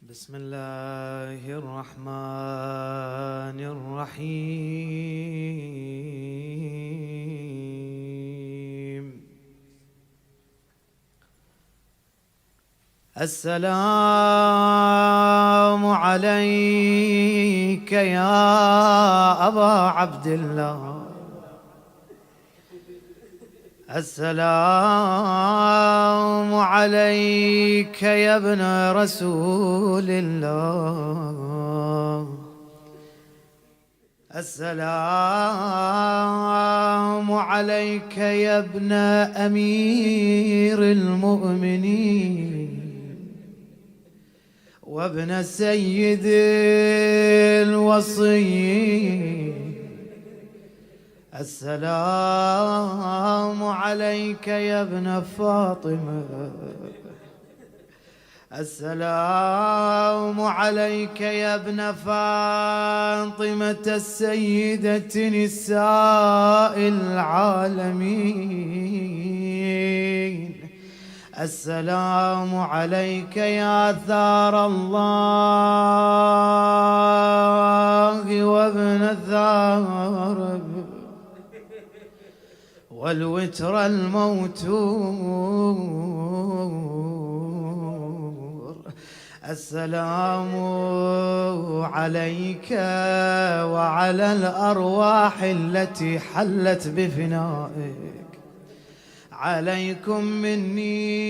بسم الله الرحمن الرحيم. السلام عليك يا أبا عبد الله، السلام عليك يا ابن رسول الله، السلام عليك يا ابن أمير المؤمنين وابن سيد الوصيين، السلام عليك يا ابن فاطمة، السلام عليك يا ابن فاطمة السيدة نساء العالمين، السلام عليك يا ثار الله وابن الثار والوتر الموتور، السلام عليك وعلى الأرواح التي حلت بفنائك، عليكم مني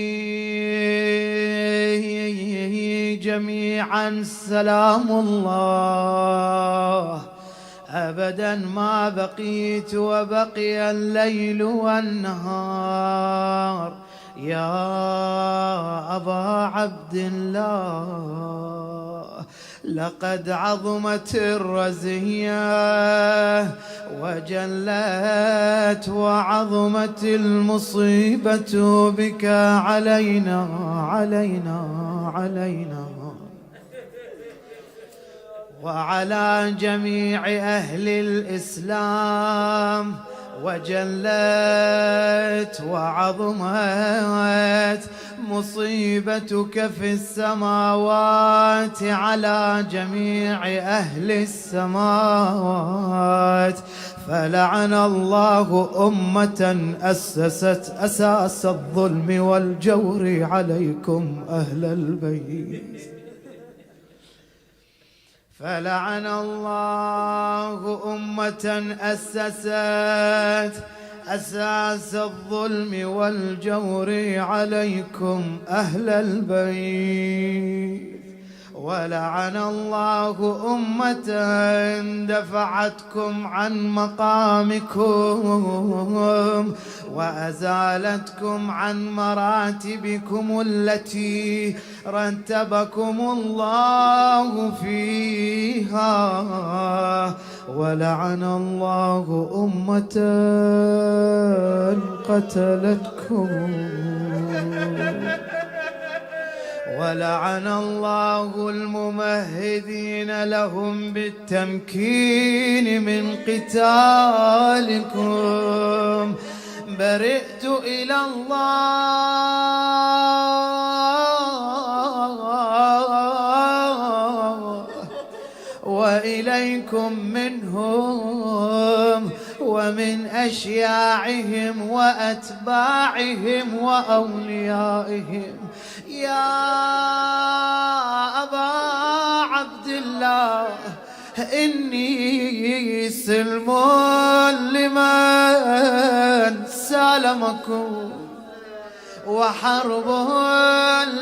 جميعا سلام الله أبدا ما بقيت وبقي الليل والنهار يا أبا عبد الله. لقد عظمت الرزية وجلت وعظمت المصيبة بك علينا علينا علينا وعلى جميع أهل الإسلام، وجلت وعظمت مصيبتك في السماوات على جميع أهل السماوات، فلعن الله أمة أسست أساس الظلم والجور عليكم أهل البيت، فلعن الله أمة أسست أساس الظلم والجور عليكم أهل البيت، ولعن الله أمة دفعتكم عن مقامكم وأزالتكم عن مراتبكم التي رتبكم الله فيها، ولعن الله أمة قتلتكم، ولعن الله الممهدين لهم بالتمكين من قتالكم. برئت إلى الله وإليكم منهم ومن أشياعهم وأتباعهم وأوليائهم يا أبا عبد الله. إني سلم لمن سالمكم وحرب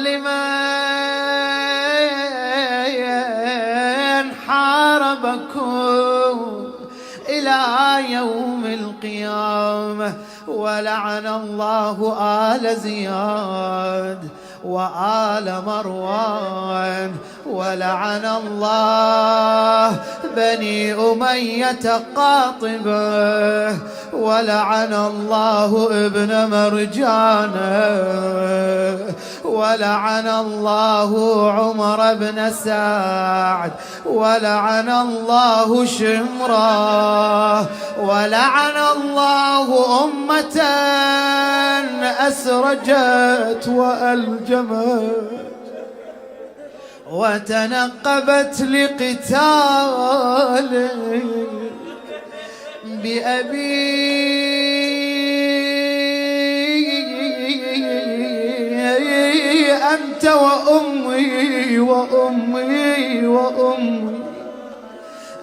لمن حاربكم إلى يوم القيامة، ولعن الله آل زياد وآل مروان، ولعن الله بني أمية قاطبة، ولعن الله ابن مرجانة، ولعن الله عمر بن سعد، ولعن الله شمرة، ولعن الله أمة أسرجت وألجمت وتنقبت لقتالك بأبي أنت وأمي وأمي وأمي.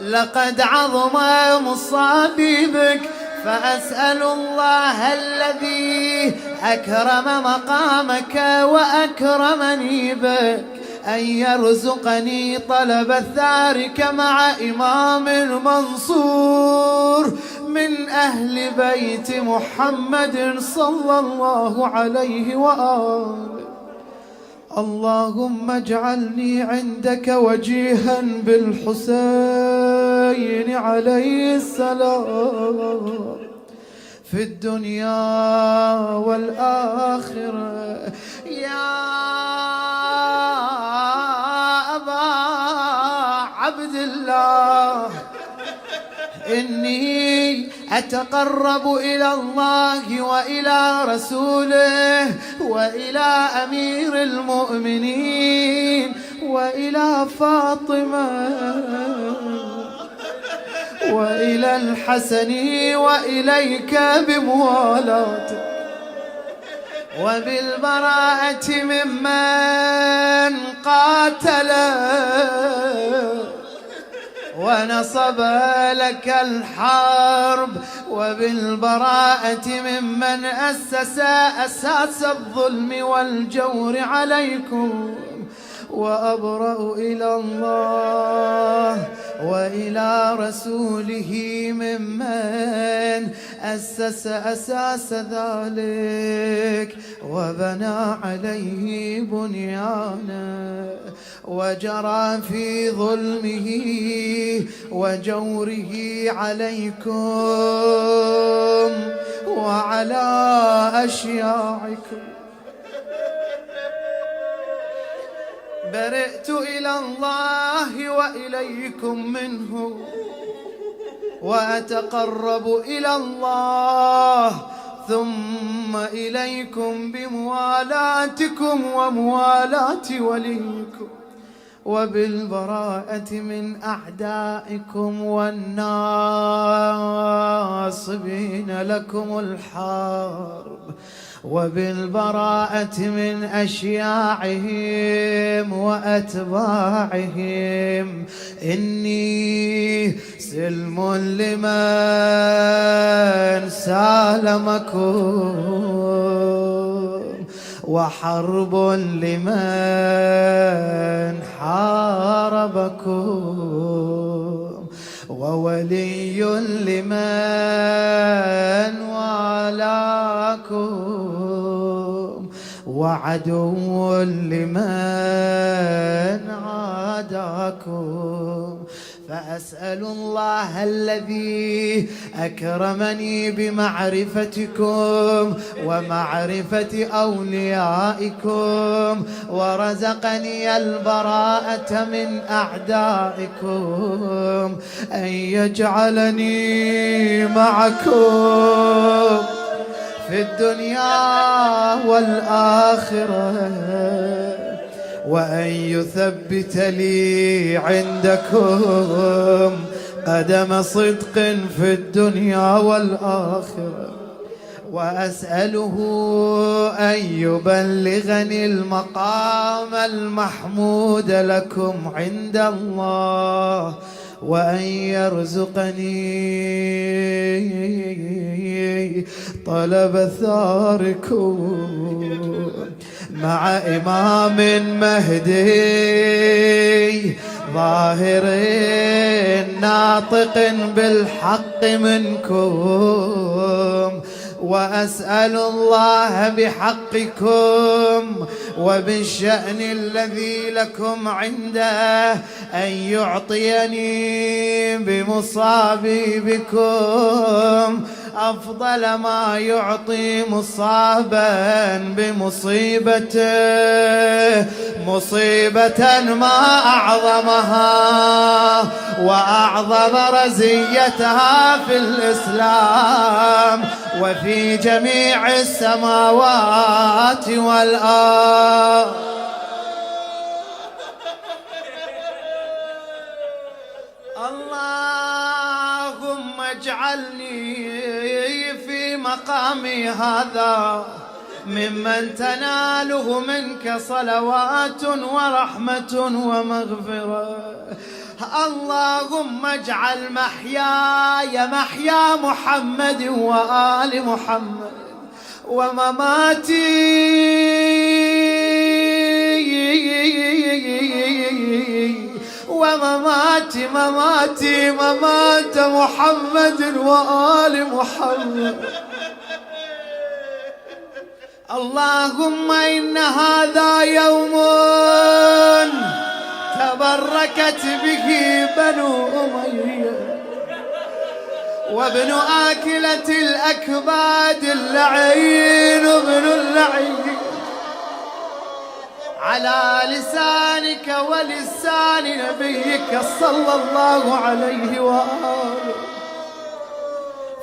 لقد عظم مصابي بك، فأسأل الله الذي أكرم مقامك وأكرمني بك أن يرزقني طلب ثارك مع إمام منصور من أهل بيت محمد صلى الله عليه وآله. اللهم اجعلني عندك وجيها بالحسين عليه السلام في الدنيا والآخرة. يا أبا عبد الله، إني أتقرب إلى الله وإلى رسوله وإلى أمير المؤمنين وإلى فاطمة وإلى الحسن وإليك بموالاتك وبالبراءة ممن قاتل ونصب لك الحرب، وبالبراءة ممن أسس أساس الظلم والجور عليكم. وأبرأ إلى الله وإلى رسوله ممن أسس أساس ذلك وبنى عليه بنيانا وجرى في ظلمه وجوره عليكم وعلى أشياعكم. برئت إلى الله وإليكم منه، وأتقرب إلى الله ثم إليكم بموالاتكم وموالاة وليكم، وبالبراءة من أعدائكم والناصبين لكم الحرب، وبالبراءة من أشياعهم وأتباعهم. إني سلم لمن سالمكم وحرب لمن حاربكم وولي لمن والاكم وعدو لمن عاداكم. فأسأل الله الذي أكرمني بمعرفتكم ومعرفة أوليائكم ورزقني البراءة من أعدائكم أن يجعلني معكم في الدنيا والآخرة، وأن يثبت لي عندكم قدم صدق في الدنيا والآخرة. وأسأله أن يبلغني المقام المحمود لكم عند الله، وأن يرزقني طلب ثاركم مع إمام مهدي ظاهر ناطق بالحق منكم. وأسأل الله بحقكم وبالشأن الذي لكم عنده أن يعطيني بمصابي بكم أفضل ما يعطي مصابا بمصيبته، مصيبة ما أعظمها وأعظم رزيتها في الإسلام وفي جميع السماوات والأرض. اجعلني في مقامي هذا ممن تناله منك صلوات ورحمة ومغفرة. اللهم اجعل محياي محيا محمد وآل محمد، ومماتي ممات محمد وآل محمد. اللهم إن هذا يوم تبركت به بنو أمية، وابن آكلة الأكباد اللعين ابن اللعين، على لسانك ولسان نبيك صلى الله عليه وآله،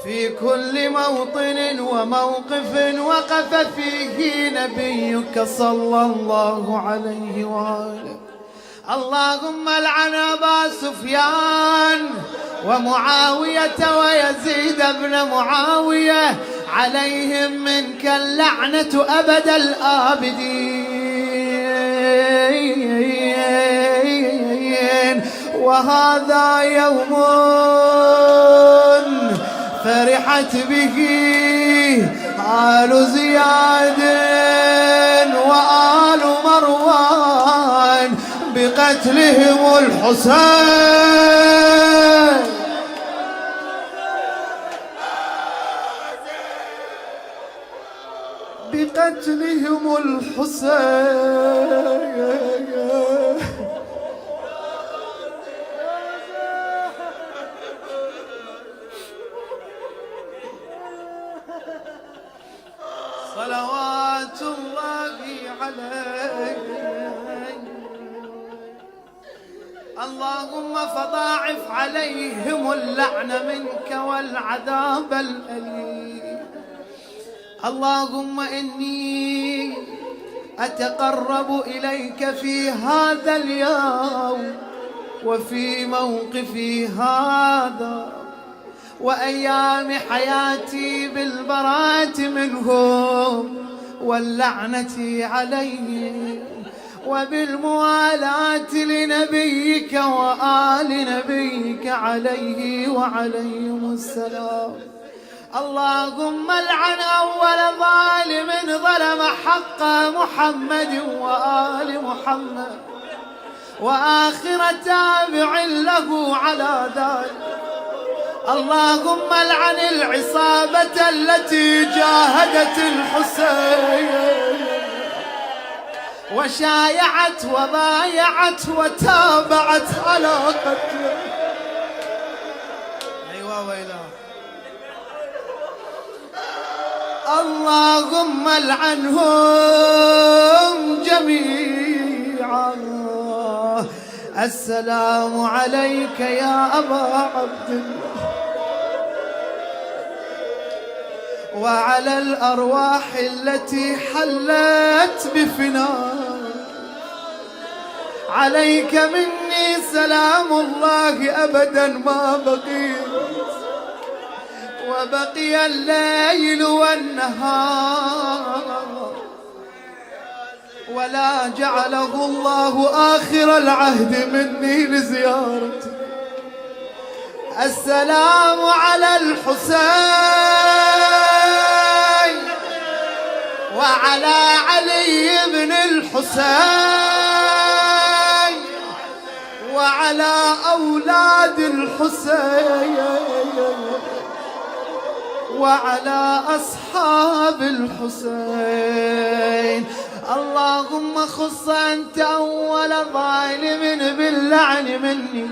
في كل موطن وموقف وقف فيه نبيك صلى الله عليه وآله. اللهم العن أبا سفيان ومعاوية ويزيد بن معاوية، عليهم منك اللعنة أبد الآبدين. وهذا يوم فرحت به آل زياد وآل مروان بقتلهم الحسين. بقتلهم الحسين. صلوات الله عليه. اللهم فضاعف عليهم اللعن منك والعذاب الأليم. اللهم إني أتقرب إليك في هذا اليوم وفي موقفي هذا وأيام حياتي بالبراءة منهم واللعنة عليهم، وبالموالاة لنبيك وآل نبيك عليه وعليهم السلام. اللهم العن أول ظالم ظلم حق محمد وآل محمد، وآخر تابع له على ذلك. اللهم العن العصابة التي جاهدت الحسين وشايعت وبايعت وتابعت على قتله. أيوة ويلا. اللهم العنهم جميعا. السلام عليك يا أبا عبد الله وعلى الأرواح التي حلت بفناء. عليك مني سلام الله أبدا ما بقيت، وبقي الليل والنهار، ولا جعله الله آخر العهد مني لزيارتي. السلام على الحسين وعلى علي بن الحسين وعلى أولاد الحسين وعلى أصحاب الحسين. اللهم خص أنت أول ظالم باللعن مني،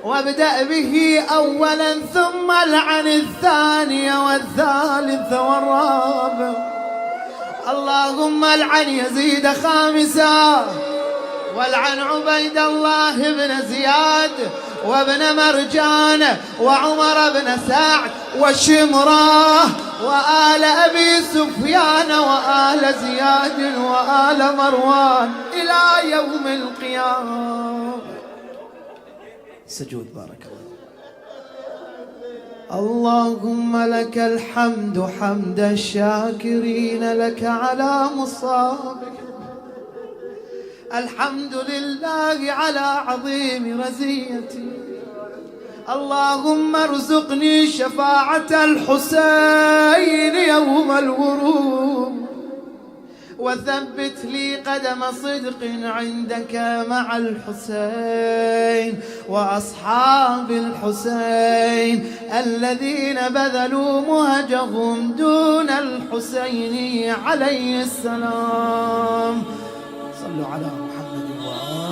وابدأ به أولا ثم العن الثاني والثالث والرابع. اللهم العن يزيد خامسا، والعن عبيد الله بن زياد وابن مرجان وعمر بن سعد وشمراه وآل أبي سفيان وآل زياد وآل مروان إلى يوم القيامة. سجود بارك الله. اللهم لك الحمد حمد الشاكرين لك على مصابك. الحمد لله على عظيم رزيتي. اللهم ارزقني شفاعة الحسين يوم الورود، وثبت لي قدم صدق عندك مع الحسين وأصحاب الحسين الذين بذلوا مهجهم دون الحسين عليه السلام. صلوا على محمد وآله.